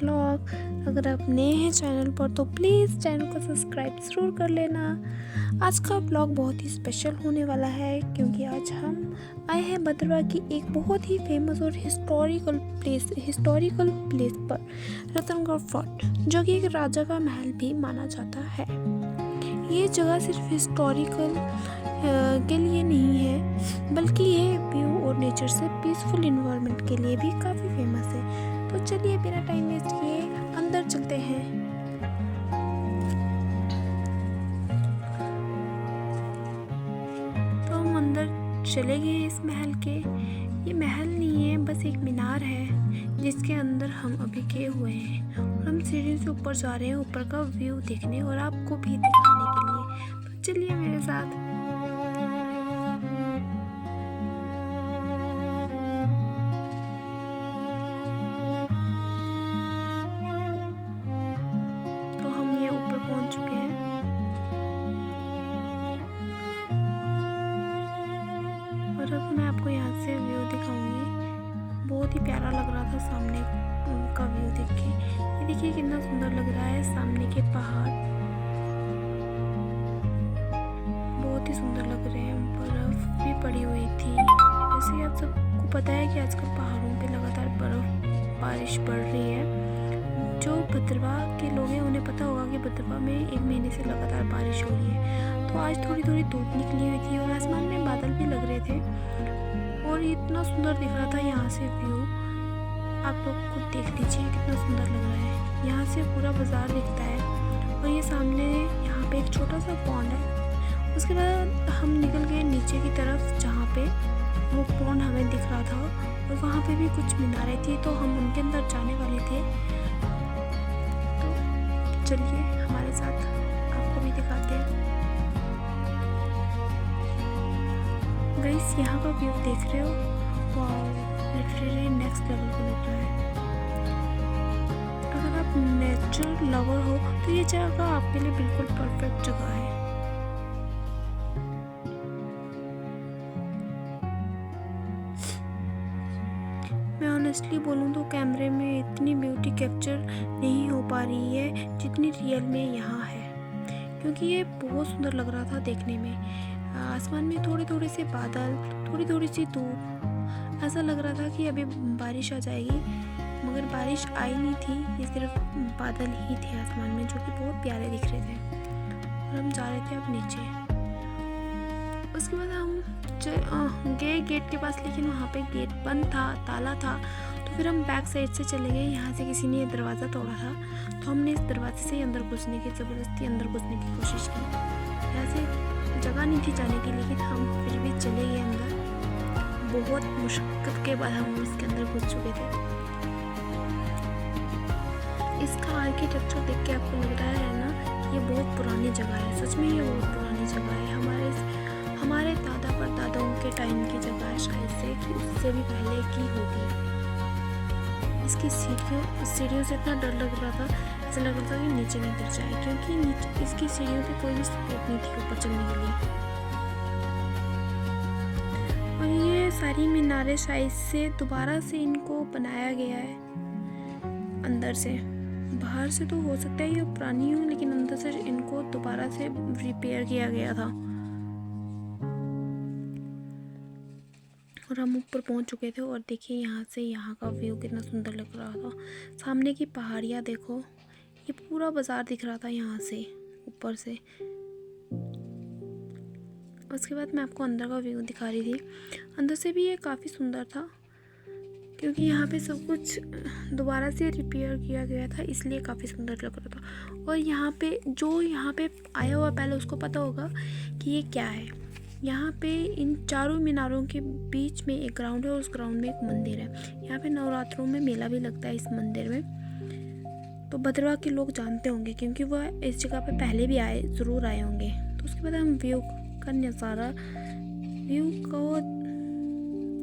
Vlog. अगर आप नए हैं चैनल पर तो प्लीज़ चैनल को सब्सक्राइब ज़रूर कर लेना। आज का व्लॉग बहुत ही स्पेशल होने वाला है क्योंकि आज हम आए हैं भद्रवाह की एक बहुत ही फेमस और हिस्टोरिकल प्लेस पर, रतनगढ़ फोर्ट, जो कि एक राजा का महल भी माना जाता है। ये जगह सिर्फ हिस्टोरिकल के लिए नहीं है, बल्कि ये व्यू और नेचर से पीसफुल इन्वायरमेंट के लिए भी काफ़ी फेमस है। तो चलिए बिना टाइम वेस्ट किए अंदर चलते हैं। तो हम अंदर चले गए इस महल के। ये महल नहीं है, बस एक मीनार है जिसके अंदर हम अभी गए हुए हैं और हम सीढ़ी से ऊपर जा रहे हैं, ऊपर का व्यू देखने और आपको भी दिखाने के लिए। तो चलिए मेरे साथ। तो हम ये ऊपर पहुंच चुके हैं और अब मैं आपको यहाँ से व्यू दिखाऊंगी। बहुत ही प्यारा लग रहा था सामने का व्यू देख के। ये देखिए कितना सुंदर लग रहा है, सामने के पहाड़ बहुत ही सुंदर लग रहे हैं। बर्फ भी पड़ी हुई थी। जैसे आप सबको पता है कि आजकल पहाड़ों पे लगातार बारिश पड़ रही है। जो भद्रवाह के लोग हैं उन्हें पता होगा कि भद्रवाह में एक महीने से लगातार बारिश हो रही है। तो आज थोड़ी थोड़ी धूप निकली हुई थी और आसमान में बादल भी लग रहे थे और इतना सुंदर दिख रहा था यहाँ से व्यू। आप लोग खुद देख लीजिए कितना सुंदर लग रहा है। यहाँ से पूरा बाजार दिखता है और ये सामने यहाँ पे एक छोटा सा पॉन्ड है। उसके बाद हम निकल गए नीचे की तरफ जहाँ पे वो पॉन्ड हमें दिख रहा था और वहाँ पे भी कुछ मीनारें थी, तो हम उनके अंदर जाने वाले थे। तो चलिए हमारे साथ, आपको भी दिखाते हैं। गाइस यहाँ का व्यू देख रहे हो, वाओ, लिटरली नेक्स्ट लेवल का लग रहा है। अगर आप नेचर लवर हो तो ये जगह आपके लिए बिल्कुल परफेक्ट जगह है। मैं ऑनेस्टली बोलूँ तो कैमरे में इतनी ब्यूटी कैप्चर नहीं हो पा रही है जितनी रियल में यहाँ है, क्योंकि ये बहुत सुंदर लग रहा था देखने में। आसमान में थोड़े थोड़े से बादल, थोड़ी थोड़ी सी धूप, ऐसा लग रहा था कि अभी बारिश आ जाएगी, मगर बारिश आई नहीं थी। ये सिर्फ बादल ही थे आसमान में, जो कि बहुत प्यारे दिख रहे थे। और हम जा रहे थे अब नीचे। उसके बाद हम गए गेट के पास, लेकिन वहाँ पे गेट बंद था, ताला था। तो फिर हम बैक साइड से चले गए। यहाँ से किसी ने दरवाज़ा तोड़ा था, तो हमने इस दरवाजे से अंदर घुसने की, ज़बरदस्ती अंदर घुसने की कोशिश की। यहाँ से जगह नहीं थी जाने की, लेकिन हम फिर भी चले गए अंदर। बहुत मुश्किल के बाद हम इसके अंदर घुस चुके थे। इसका आर्किटेक्चर देख के आपको लग रहा है ना कि ये बहुत पुरानी जगह है। सच में ये बहुत पुरानी जगह है। हमारे दादा परदादाओं के टाइम की जगह है शायद से, कि उससे भी पहले की होगी। इसकी सीढ़ियों से इतना डर लग रहा था, ऐसा लग रहा था कि नीचे नहीं गिर जाए, क्योंकि नीचे इसकी सीढ़ियों पे कोई भी सपोर्ट नहीं थी ऊपर चढ़ने के लिए। और ये सारी मीनारें शायद से दोबारा से इनको बनाया गया है अंदर से। बाहर से तो हो सकता है ये पुरानी हो, लेकिन अंदर से इनको दोबारा से रिपेयर किया गया था। और हम ऊपर पहुंच चुके थे और देखिए यहाँ से यहाँ का व्यू कितना सुंदर लग रहा था। सामने की पहाड़ियाँ देखो, ये पूरा बाजार दिख रहा था यहाँ से ऊपर से। उसके बाद मैं आपको अंदर का व्यू दिखा रही थी। अंदर से भी ये काफ़ी सुंदर था, क्योंकि यहाँ पे सब कुछ दोबारा से रिपेयर किया गया था, इसलिए काफ़ी सुंदर लग रहा था। और यहाँ पे आया हुआ पहले उसको पता होगा कि ये क्या है। यहाँ पे इन चारों मीनारों के बीच में एक ग्राउंड है और उस ग्राउंड में एक मंदिर है। यहाँ पे नवरात्रों में मेला भी लगता है इस मंदिर में। तो भद्रवाह के लोग जानते होंगे, क्योंकि वह इस जगह पे पहले भी ज़रूर आए होंगे। तो उसके बाद हम व्यू को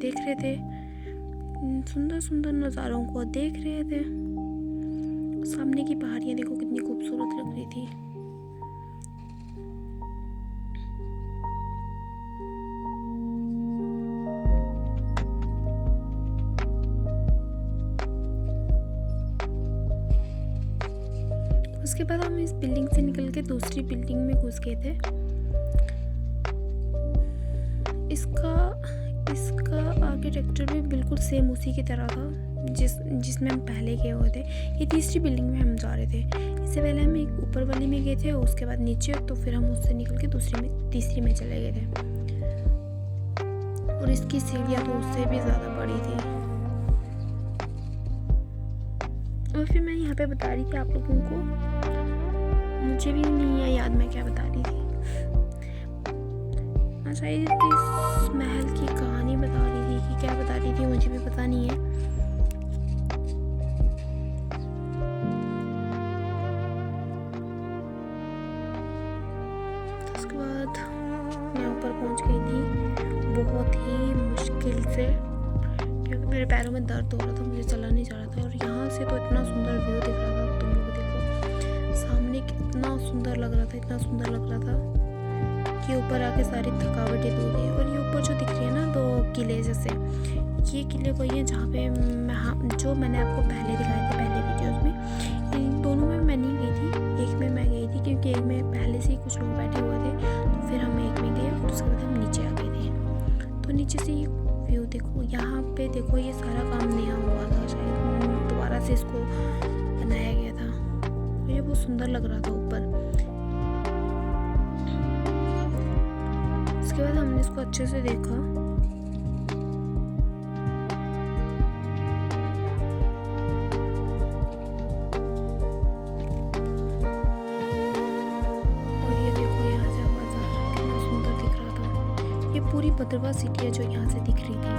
देख रहे थे, सुंदर सुंदर नज़ारों को देख रहे थे। सामने की पहाड़ियाँ देखो कितनी खूबसूरत लग रही थी। उसके बाद हम इस बिल्डिंग से निकल के दूसरी बिल्डिंग में घुस गए थे। इसका आर्किटेक्चर भी बिल्कुल सेम उसी की तरह था जिसमें हम पहले गए हुए थे। ये तीसरी बिल्डिंग में हम जा रहे थे। इससे पहले हम एक ऊपर वाली में गए थे, उसके बाद नीचे, तो फिर हम उससे निकल के तीसरी में चले गए थे। और इसकी सीढ़ियाँ तो उससे भी ज़्यादा बड़ी थी। और फिर मैं यहाँ पे बता रही थी आप लोगों को, मुझे भी नहीं है याद मैं क्या बता रही थी। शायद इस महल की कहानी बता रही थी कि क्या बता रही थी, मुझे भी पता नहीं है। उसके बाद मैं ऊपर पहुंच गई थी बहुत ही मुश्किल से, क्योंकि मेरे पैरों में दर्द हो रहा था, मुझे चला नहीं जा रहा था। और यहाँ से तो इतना सुंदर व्यू दिख रहा था, तुम लोग देखो सामने कितना सुंदर लग रहा था, इतना सुंदर लग रहा था कि ऊपर आके सारी थकावटें दूर गई। और ये ऊपर जो दिख रही है ना दो किले जैसे, ये किले वही है जहाँ पे जो मैंने आपको पहले दिखाए थे पहले वीडियोस में। इन दोनों में मैं नहीं गई थी, एक में मैं गई थी क्योंकि एक में पहले से ही कुछ लोग बैठे हुए थे, तो फिर हम एक में गए और उसके बाद हम नीचे आ गए थे। तो नीचे से व्यू देखो, यहाँ पे देखो ये सारा काम नया हुआ था, शायद दोबारा से इसको बनाया गया था। तो ये बहुत सुंदर लग रहा था ऊपर। उसके बाद हमने इसको अच्छे से देखा। और ये देखो यहाँ से बाजार कितना सुंदर दिख रहा था। ये पूरी भद्रवाह सिटी है जो यहाँ से दिख रही थी,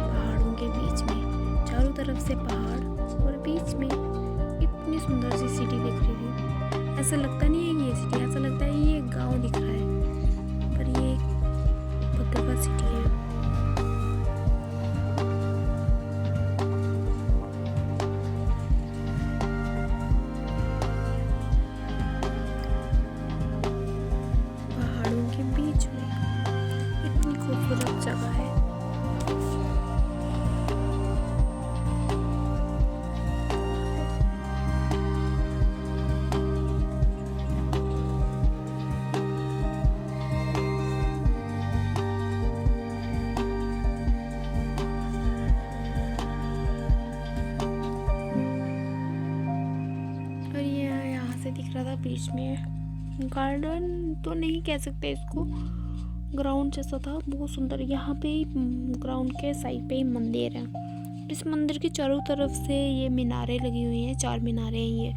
पहाड़ों के बीच में, चारों तरफ से पहाड़ और बीच में इतनी सुंदर सी सिटी दिख रही थी। ऐसा लगता नहीं है ये सिटी, ऐसा लगता है ये गांव दिख रहा है, पर ये भद्रवाह सिटी है। पहाड़ों के बीच में इतनी खूबसूरत जगह है। दिख रहा था बीच में, गार्डन तो नहीं कह सकते इसको, ग्राउंड जैसा था, बहुत सुंदर। यहाँ पे ग्राउंड के साइड पे ही मंदिर है। इस मंदिर के चारों तरफ से ये मीनारें लगी हुई हैं, 4 मीनारें हैं ये।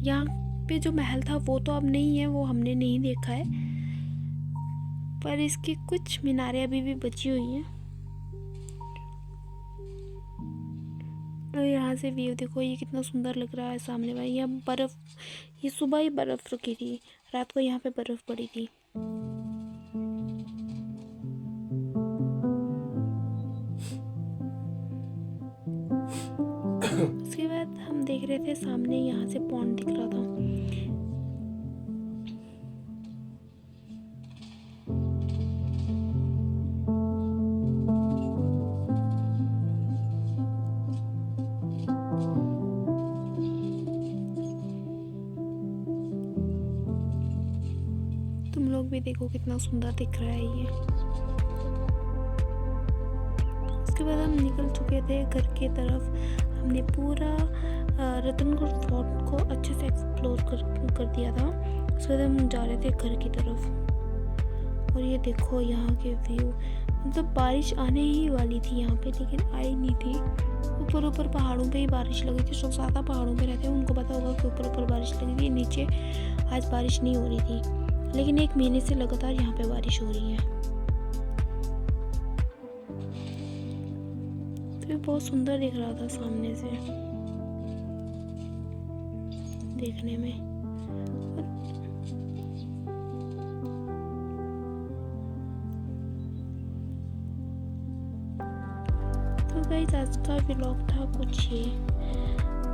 यहाँ पे जो महल था वो तो अब नहीं है, वो हमने नहीं देखा है, पर इसकी कुछ मीनारें अभी भी बची हुई हैं। और यहाँ से व्यू देखो, ये कितना सुंदर लग रहा है सामने वाला। यहाँ बर्फ़, ये सुबह ही बर्फ़ रुकी थी, रात को यहाँ पे बर्फ़ पड़ी थी। उसके बाद हम देख रहे थे सामने यहाँ से पॉन्ड दिख रहा था। तुम लोग भी देखो कितना सुंदर दिख रहा है ये। उसके बाद हम निकल चुके थे घर की तरफ। हमने पूरा रतनगढ़ फोर्ट को अच्छे से एक्सप्लोर कर दिया था। उसके बाद हम जा रहे थे घर की तरफ। और ये देखो यहाँ के व्यू, मतलब बारिश आने ही वाली थी यहाँ पे, लेकिन आई नहीं थी। ऊपर ऊपर पहाड़ों पे ही बारिश लगी थी। जो ज़्यादा पहाड़ों पे रहते हैं उनको पता होगा कि ऊपर ऊपर बारिश लगी थी, नीचे आज बारिश नहीं हो रही थी। लेकिन 1 महीने से लगातार यहाँ पे बारिश हो रही है। तो ये बहुत सुंदर दिख रहा था सामने से देखने में। तो गाइस आज का व्लॉग था कुछ ये।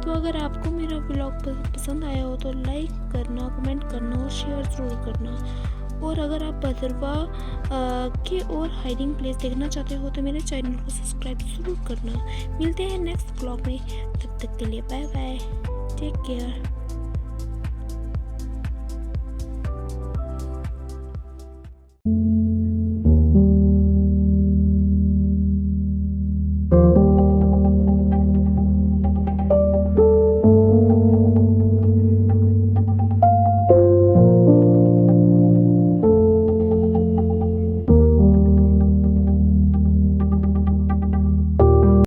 तो अगर आपको मेरा व्लॉग पसंद आया हो तो लाइक करना, कमेंट करना और शेयर ज़रूर करना। और अगर आप भद्रवाह के और हाइडिंग प्लेस देखना चाहते हो तो मेरे चैनल को सब्सक्राइब ज़रूर करना। मिलते हैं नेक्स्ट व्लॉग में, तब तक के लिए बाय बाय। Take care.